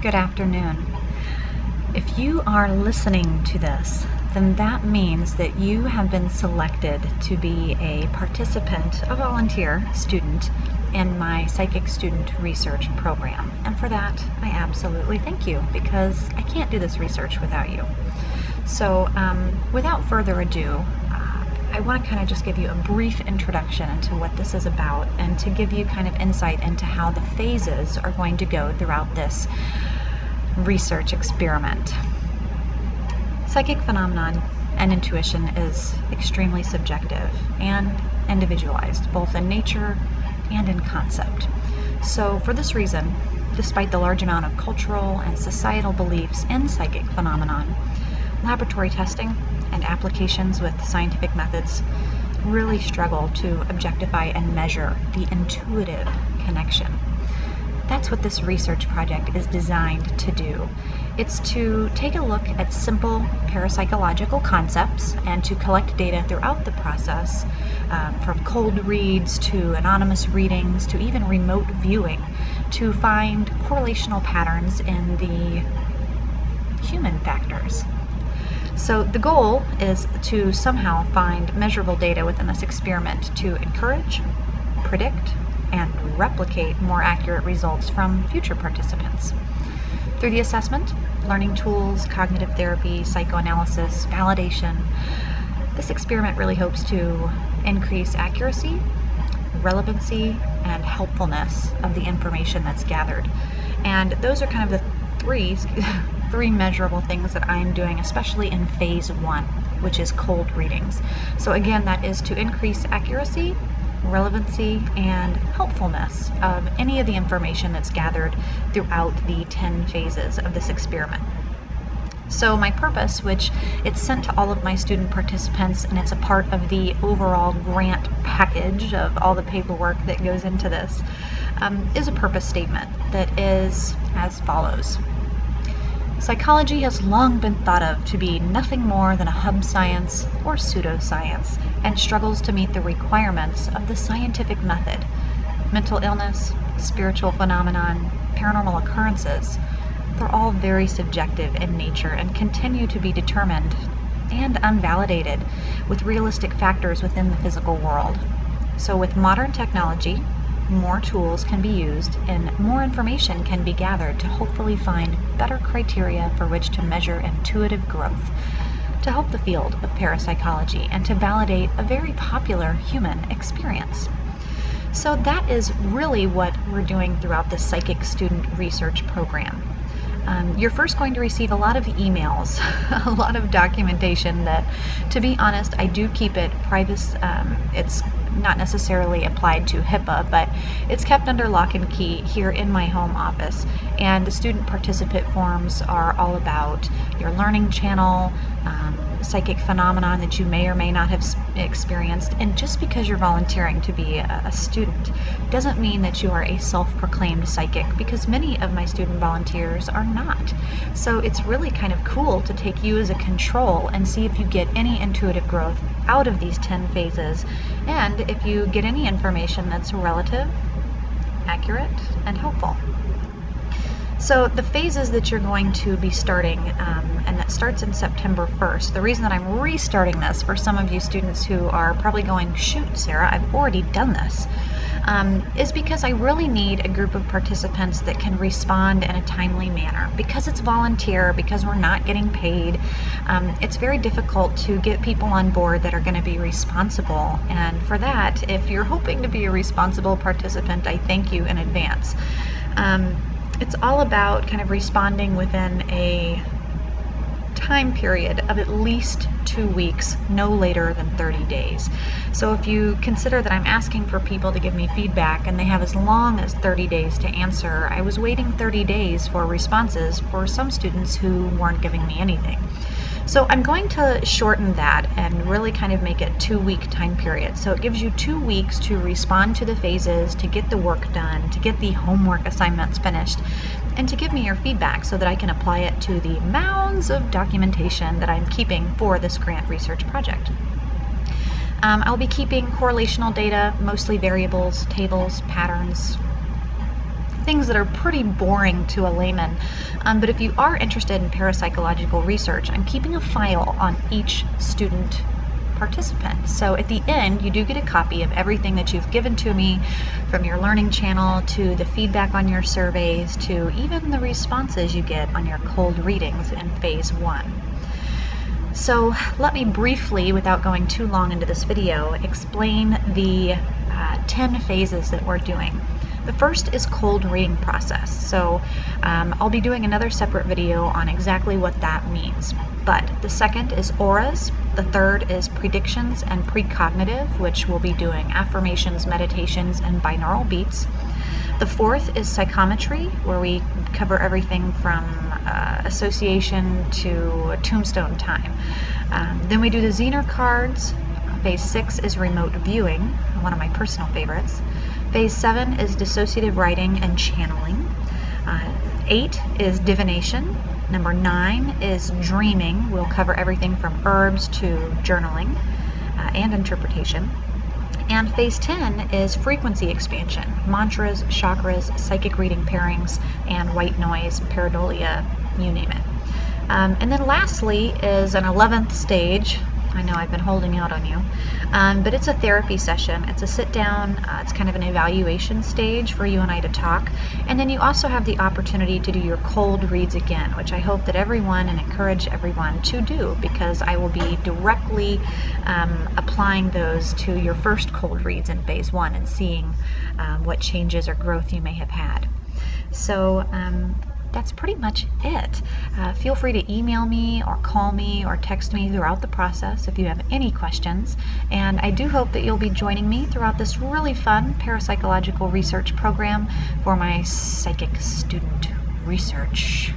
Good afternoon. If you are listening to this, then that means that you have been selected to be a participant, a volunteer student in my Psychic Student Research Program. And for that, I absolutely thank you because I can't do this research without you. So without further ado, I want to kind of just give you a brief introduction into what this is about and to give you kind of insight into how the phases are going to go throughout this research experiment. Psychic phenomenon and intuition is extremely subjective and individualized, both in nature and in concept. So for this reason, despite the large amount of cultural and societal beliefs in psychic phenomenon, laboratory testing and applications with scientific methods really struggle to objectify and measure the intuitive connection. That's what this research project is designed to do. It's to take a look at simple parapsychological concepts and to collect data throughout the process, from cold reads to anonymous readings to even remote viewing, to find correlational patterns in the human factors. So the goal is to somehow find measurable data within this experiment to encourage, predict, and replicate more accurate results from future participants. Through the assessment, learning tools, cognitive therapy, psychoanalysis, validation, this experiment really hopes to increase accuracy, relevancy, and helpfulness of the information that's gathered. And those are kind of the three measurable things that I'm doing, especially in phase 1, which is cold readings. So again, that is to increase accuracy, relevancy, and helpfulness of any of the information that's gathered throughout the 10 phases of this experiment. So my purpose, which it's sent to all of my student participants and it's a part of the overall grant package of all the paperwork that goes into this, is a purpose statement that is as follows. Psychology has long been thought of to be nothing more than a hub science or pseudoscience and struggles to meet the requirements of the scientific method. Mental illness, spiritual phenomenon, paranormal occurrences, they're all very subjective in nature and continue to be determined and unvalidated with realistic factors within the physical world. So with modern technology, more tools can be used and more information can be gathered to hopefully find better criteria for which to measure intuitive growth, to help the field of parapsychology and to validate a very popular human experience. So that is really what we're doing throughout the Psychic Student Research Program. You're first going to receive a lot of emails, a lot of documentation that, to be honest, I do keep it private. It's not necessarily applied to HIPAA, but it's kept under lock and key here in my home office. And the student participant forms are all about your learning channel, psychic phenomenon that you may or may not have experienced. And just because you're volunteering to be a student doesn't mean that you are a self-proclaimed psychic, because many of my student volunteers are not. So it's really kind of cool to take you as a control and see if you get any intuitive growth out of these 10 phases, and if you get any information that's relative, accurate, and helpful. So the phases that you're going to be starting, and that starts in September 1st, the reason that I'm restarting this for some of you students who are probably going, shoot, Sarah, I've already done this, is because I really need a group of participants that can respond in a timely manner. Because it's volunteer, because we're not getting paid, it's very difficult to get people on board that are going to be responsible. And for that, if you're hoping to be a responsible participant, I thank you in advance. It's all about kind of responding within a time period of at least 2 weeks, no later than 30 days. So if you consider that I'm asking for people to give me feedback and they have as long as 30 days to answer, I was waiting 30 days for responses for some students who weren't giving me anything. So I'm going to shorten that and really kind of make it 2-week time period. So it gives you 2 weeks to respond to the phases, to get the work done, to get the homework assignments finished, and to give me your feedback so that I can apply it to the mounds of documentation that I'm keeping for this grant research project. I'll be keeping correlational data, mostly variables, tables, patterns, things that are pretty boring to a layman. But if you are interested in parapsychological research, I'm keeping a file on each student participant. So at the end, you do get a copy of everything that you've given to me, from your learning channel to the feedback on your surveys to even the responses you get on your cold readings in phase 1. So let me briefly, without going too long into this video, explain the 10 phases that we're doing. The first is cold reading process. So I'll be doing another separate video on exactly what that means. But the second is auras. The third is predictions and precognitive, which we'll be doing affirmations, meditations, and binaural beats. The fourth is psychometry, where we cover everything from association to tombstone time. Then we do the Zener cards. Phase 6 is remote viewing, one of my personal favorites. Phase 7 is dissociative writing and channeling. 8 is divination. Number 9 is dreaming. We'll cover everything from herbs to journaling and interpretation. And phase 10 is frequency expansion, mantras, chakras, psychic reading pairings, and white noise, pareidolia, you name it. And then lastly is an 11th stage. I know I've been holding out on you, but it's a therapy session. It's a sit down, it's kind of an evaluation stage for you and I to talk. And then you also have the opportunity to do your cold reads again, which I hope that everyone and encourage everyone to do, because I will be directly applying those to your first cold reads in phase 1 and seeing what changes or growth you may have had. So that's pretty much it. Feel free to email me or call me or text me throughout the process if you have any questions. And I do hope that you'll be joining me throughout this really fun parapsychological research program for my psychic student research.